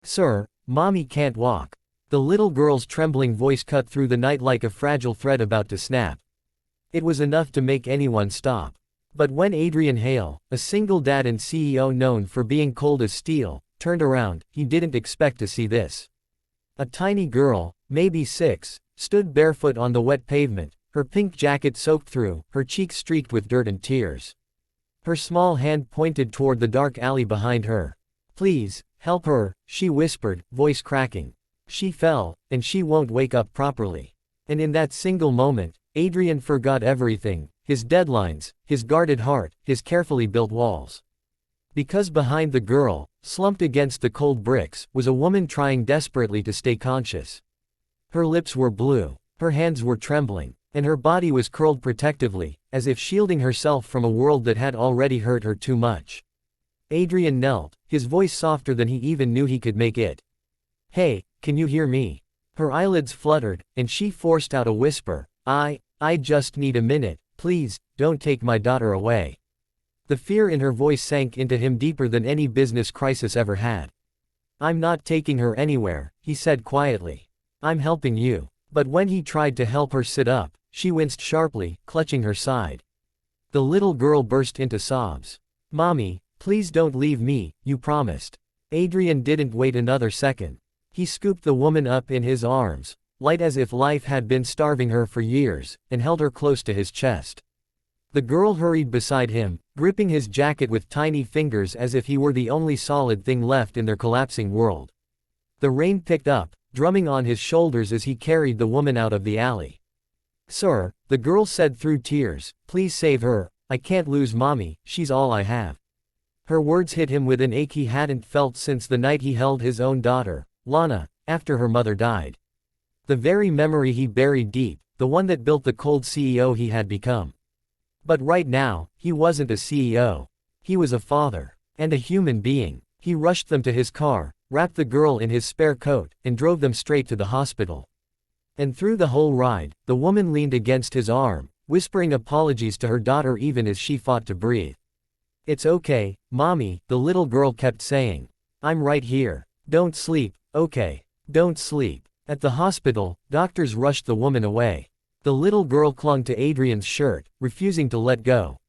Sir, Mommy can't walk. The little girl's trembling voice cut through the night like a fragile thread about to snap. It was enough to make anyone stop. But when Adrian Hale, a single dad and CEO known for being cold as steel, turned around, he didn't expect to see this. A tiny girl, maybe 6, stood barefoot on the wet pavement, her pink jacket soaked through, her cheeks streaked with dirt and tears. Her small hand pointed toward the dark alley behind her. "Please, help her," she whispered, voice cracking. "She fell, and she won't wake up properly." And in that single moment, Adrian forgot everything, his deadlines, his guarded heart, his carefully built walls. Because behind the girl, slumped against the cold bricks, was a woman trying desperately to stay conscious. Her lips were blue, her hands were trembling, and her body was curled protectively, as if shielding herself from a world that had already hurt her too much. Adrian knelt, his voice softer than he even knew he could make it. "Hey, can you hear me?" Her eyelids fluttered, and she forced out a whisper, I just need a minute, please, don't take my daughter away." The fear in her voice sank into him deeper than any business crisis ever had. "I'm not taking her anywhere," he said quietly. "I'm helping you." But when he tried to help her sit up, she winced sharply, clutching her side. The little girl burst into sobs. "Mommy, please don't leave me, you promised." Adrian didn't wait another second. He scooped the woman up in his arms, light as if life had been starving her for years, and held her close to his chest. The girl hurried beside him, gripping his jacket with tiny fingers as if he were the only solid thing left in their collapsing world. The rain picked up, drumming on his shoulders as he carried the woman out of the alley. "Sir," the girl said through tears, "please save her, I can't lose Mommy, she's all I have." Her words hit him with an ache he hadn't felt since the night he held his own daughter, Lana, after her mother died. The very memory he buried deep, the one that built the cold CEO he had become. But right now, he wasn't a CEO. He was a father. And a human being. He rushed them to his car, wrapped the girl in his spare coat, and drove them straight to the hospital. And through the whole ride, the woman leaned against his arm, whispering apologies to her daughter even as she fought to breathe. "It's okay, Mommy," the little girl kept saying. "I'm right here. Don't sleep, okay? Don't sleep." At the hospital, doctors rushed the woman away. The little girl clung to Adrian's shirt, refusing to let go.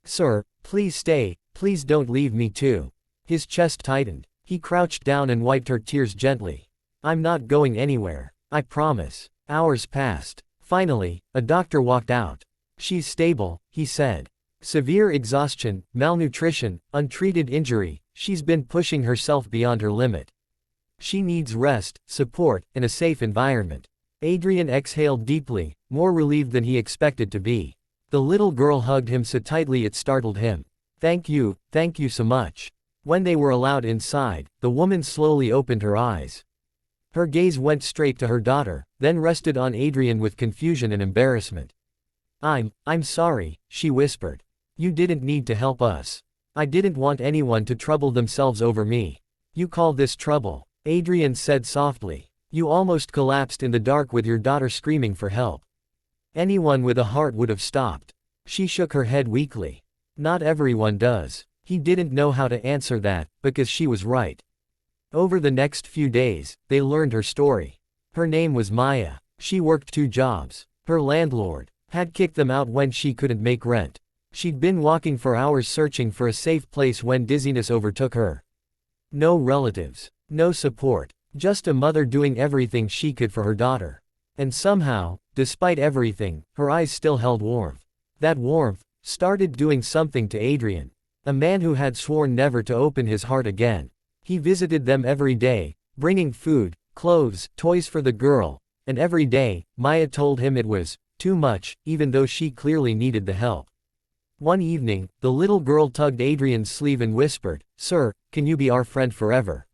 "Sir, please stay, please don't leave me too." His chest tightened. He crouched down and wiped her tears gently. "I'm not going anywhere. I promise." Hours passed. Finally, a doctor walked out. "She's stable," he said. "Severe exhaustion, malnutrition, untreated injury, she's been pushing herself beyond her limit. She needs rest, support, and a safe environment." Adrian exhaled deeply, more relieved than he expected to be. The little girl hugged him so tightly it startled him. Thank you so much." When they were allowed inside, the woman slowly opened her eyes. Her gaze went straight to her daughter, then rested on Adrian with confusion and embarrassment. I'm sorry," she whispered. "You didn't need to help us. I didn't want anyone to trouble themselves over me." "You call this trouble?" Adrian said softly. "You almost collapsed in the dark with your daughter screaming for help. Anyone with a heart would have stopped." She shook her head weakly. "Not everyone does." He didn't know how to answer that, because she was right. Over the next few days, they learned her story. Her name was Maya. She worked 2 jobs. Her landlord had kicked them out when she couldn't make rent. She'd been walking for hours searching for a safe place when dizziness overtook her. No relatives. No support. Just a mother doing everything she could for her daughter. And somehow, despite everything, her eyes still held warmth. That warmth started doing something to Adrian. A man who had sworn never to open his heart again. He visited them every day, bringing food, clothes, toys for the girl, and every day, Maya told him it was too much, even though she clearly needed the help. One evening, the little girl tugged Adrian's sleeve and whispered, "Sir, can you be our friend forever?"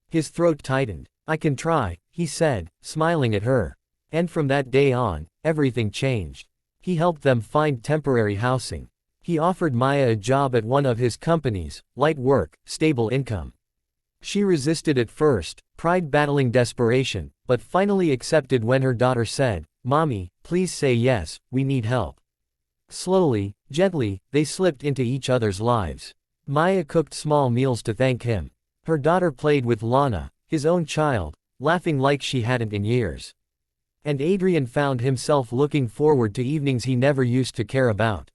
His throat tightened. "I can try," he said, smiling at her. And from that day on, everything changed. He helped them find temporary housing. He offered Maya a job at one of his companies, light work, stable income. She resisted at first, pride battling desperation, but finally accepted when her daughter said, "Mommy, please say yes, we need help." Slowly, gently, they slipped into each other's lives. Maya cooked small meals to thank him. Her daughter played with Lana, His own child, laughing like she hadn't in years. And Adrian found himself looking forward to evenings he never used to care about.